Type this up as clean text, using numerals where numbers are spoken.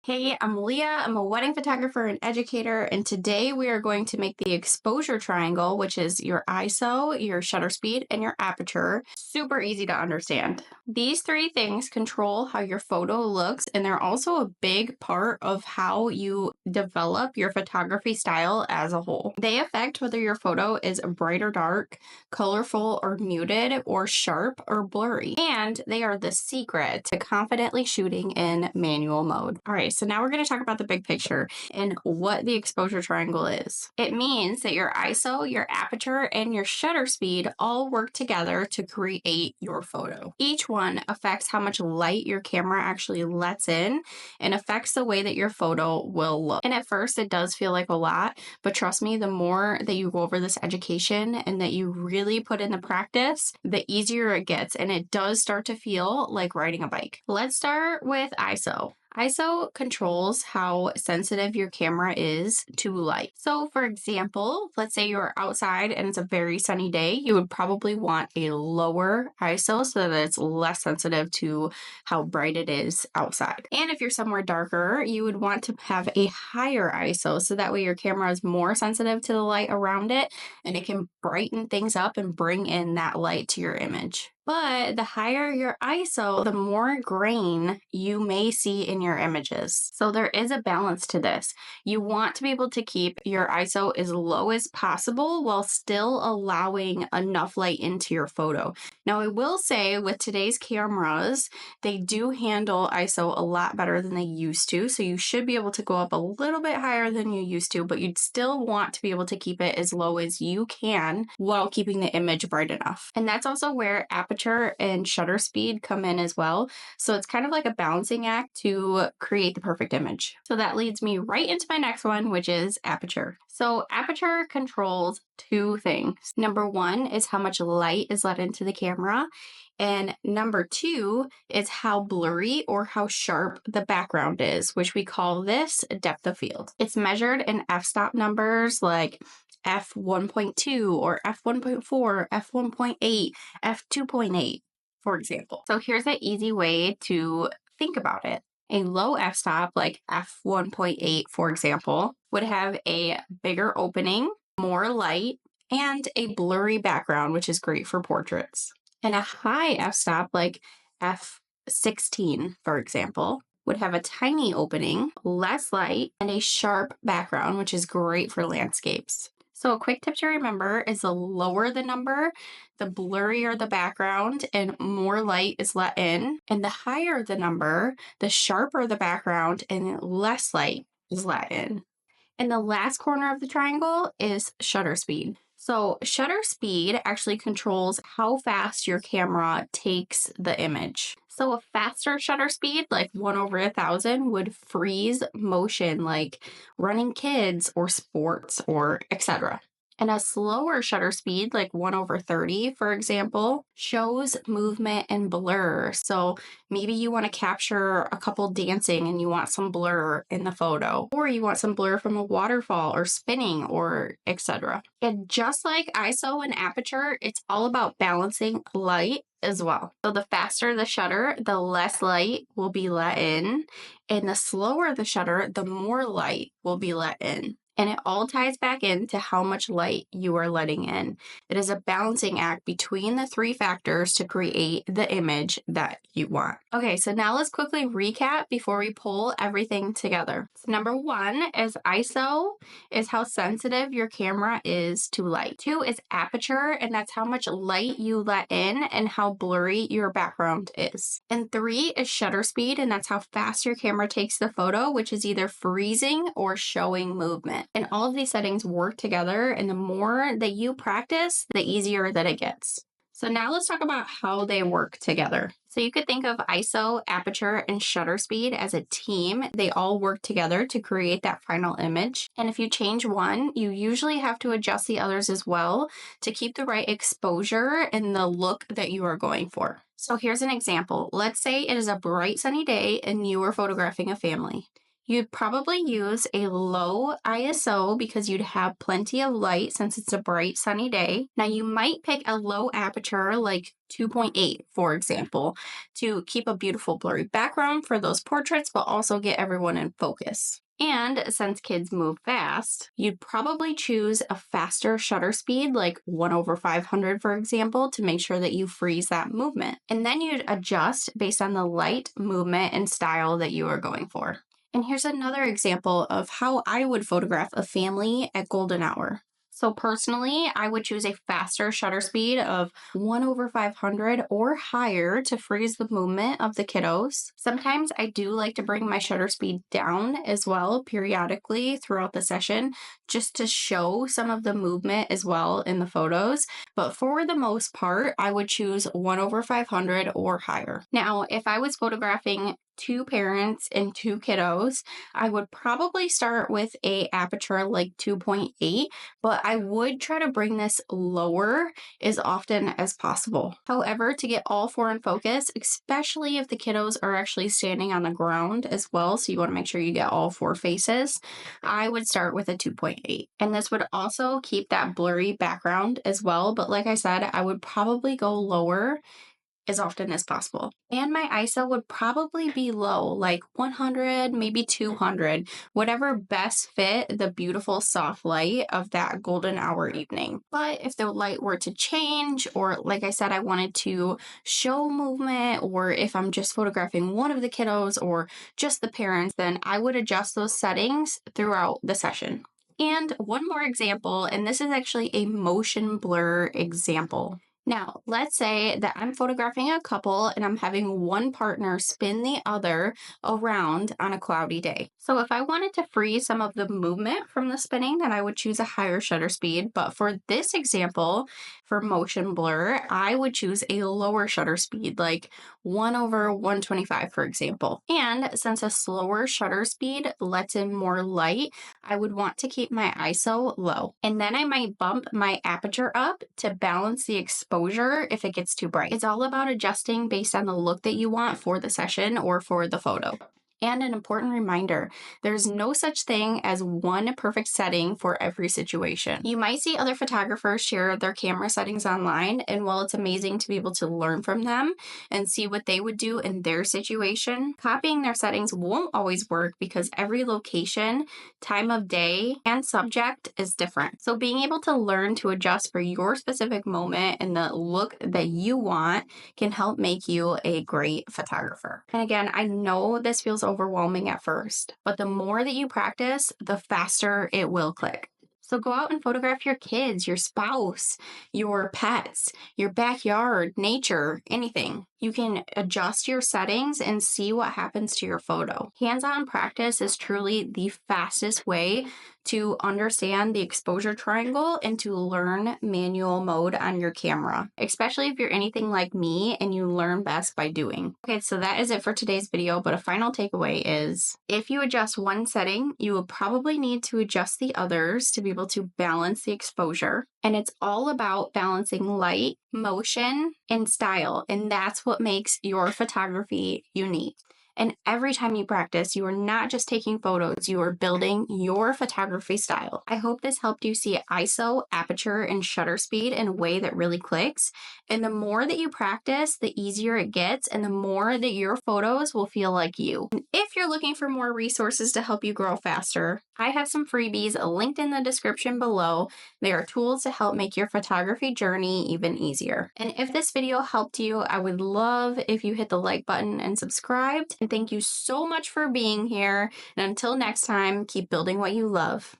Hey, I'm Leah. I'm a wedding photographer and educator, and today we are going to make the exposure triangle, which is your ISO, your shutter speed, and your aperture, super easy to understand. These three things control how your photo looks, and they're also a big part of how you develop your photography style as a whole. They affect whether your photo is bright or dark, colorful or muted, or sharp or blurry. And they are the secret to confidently shooting in manual mode. All right, so now we're going to talk about the big picture and what the exposure triangle is. It means that your ISO, your aperture, and your shutter speed all work together to create your photo. Each one affects how much light your camera actually lets in and affects the way that your photo will look. And at first it does feel like a lot, but trust me, the more that you go over this education and that you really put in the practice, the easier it gets, and it does start to feel like riding a bike. Let's start with ISO. ISO controls how sensitive your camera is to light. So for example, let's say you're outside and it's a very sunny day, you would probably want a lower ISO so that it's less sensitive to how bright it is outside. And if you're somewhere darker, you would want to have a higher ISO so that way your camera is more sensitive to the light around it and it can brighten things up and bring in that light to your image. But the higher your ISO, the more grain you may see in your images. So there is a balance to this. You want to be able to keep your ISO as low as possible while still allowing enough light into your photo. Now, I will say with today's cameras, they do handle ISO a lot better than they used to. So you should be able to go up a little bit higher than you used to, but you'd still want to be able to keep it as low as you can while keeping the image bright enough. And that's also where aperture and shutter speed come in as well. So it's kind of like a balancing act to create the perfect image. So that leads me right into my next one, which is aperture. So aperture controls two things. Number one is how much light is let into the camera. And number two is how blurry or how sharp the background is, which we call this depth of field. It's measured in f-stop numbers like f1.2 or f1.4, f1.8, f2.8, for example. So here's an easy way to think about it. A low f-stop, like f1.8, for example, would have a bigger opening, more light, and a blurry background, which is great for portraits. And a high f-stop, like f16, for example, would have a tiny opening, less light, and a sharp background, which is great for landscapes. So a quick tip to remember is the lower the number, the blurrier the background and more light is let in. And the higher the number, the sharper the background and less light is let in. And the last corner of the triangle is shutter speed. So shutter speed actually controls how fast your camera takes the image. So a faster shutter speed, like 1/1000, would freeze motion like running kids or sports or etc. And a slower shutter speed, like 1/30, for example, shows movement and blur. So maybe you want to capture a couple dancing and you want some blur in the photo, or you want some blur from a waterfall or spinning or etc. And just like ISO and aperture, it's all about balancing light as well. So the faster the shutter, the less light will be let in, and the slower the shutter, the more light will be let in. And it all ties back into how much light you are letting in. It is a balancing act between the three factors to create the image that you want. Okay, so now let's quickly recap before we pull everything together. So number one is ISO, is how sensitive your camera is to light. Two is aperture, and that's how much light you let in and how blurry your background is. And three is shutter speed, and that's how fast your camera takes the photo, which is either freezing or showing movement. And all of these settings work together, and the more that you practice, the easier that it gets. So now let's talk about how they work together. So you could think of ISO, aperture, and shutter speed as a team. They all work together to create that final image. And if you change one, you usually have to adjust the others as well to keep the right exposure and the look that you are going for. So here's an example. Let's say it is a bright sunny day and you are photographing a family. You'd probably use a low ISO because you'd have plenty of light since it's a bright sunny day. Now you might pick a low aperture like 2.8, for example, to keep a beautiful blurry background for those portraits, but also get everyone in focus. And since kids move fast, you'd probably choose a faster shutter speed, like 1/500, for example, to make sure that you freeze that movement. And then you'd adjust based on the light, movement, and style that you are going for. And here's another example of how I would photograph a family at golden hour. So personally, I would choose a faster shutter speed of 1/500 or higher to freeze the movement of the kiddos. Sometimes I do like to bring my shutter speed down as well periodically throughout the session just to show some of the movement as well in the photos. But for the most part, I would choose 1/500 or higher. Now, if I was photographing 2 parents and 2 kiddos, I would probably start with a aperture like 2.8, but I would try to bring this lower as often as possible. However, to get all 4 in focus, especially if the kiddos are actually standing on the ground as well, so you want to make sure you get all 4 faces, I would start with a 2.8. And this would also keep that blurry background as well, but like I said, I would probably go lower as often as possible. And my ISO would probably be low, like 100, maybe 200, whatever best fit the beautiful soft light of that golden hour evening. But if the light were to change, or like I said, I wanted to show movement, or if I'm just photographing one of the kiddos or just the parents, then I would adjust those settings throughout the session. And one more example, and this is actually a motion blur example. Now, let's say that I'm photographing a couple and I'm having one partner spin the other around on a cloudy day. So if I wanted to freeze some of the movement from the spinning, then I would choose a higher shutter speed. But for this example, for motion blur, I would choose a lower shutter speed, like 1/125, for example. And since a slower shutter speed lets in more light, I would want to keep my ISO low. And then I might bump my aperture up to balance the exposure if it gets too bright. It's all about adjusting based on the look that you want for the session or for the photo. And an important reminder, there's no such thing as one perfect setting for every situation. You might see other photographers share their camera settings online, and while it's amazing to be able to learn from them and see what they would do in their situation, copying their settings won't always work because every location, time of day, and subject is different. So being able to learn to adjust for your specific moment and the look that you want can help make you a great photographer. And again, I know this feels overwhelming at first, but the more that you practice, the faster it will click. So go out and photograph your kids, your spouse, your pets, your backyard, nature, anything. You can adjust your settings and see what happens to your photo. Hands-on practice is truly the fastest way to understand the exposure triangle and to learn manual mode on your camera, especially if you're anything like me and you learn best by doing. Okay, so that is it for today's video, but a final takeaway is if you adjust one setting, you will probably need to adjust the others to be able to balance the exposure. And it's all about balancing light, motion, and style. And that's what makes your photography unique. And every time you practice, you are not just taking photos, you are building your photography style. I hope this helped you see ISO, aperture, and shutter speed in a way that really clicks. And the more that you practice, the easier it gets, and the more that your photos will feel like you. And if you're looking for more resources to help you grow faster, I have some freebies linked in the description below. They are tools to help make your photography journey even easier. And if this video helped you, I would love if you hit the like button and subscribed. And thank you so much for being here. And until next time, keep building what you love.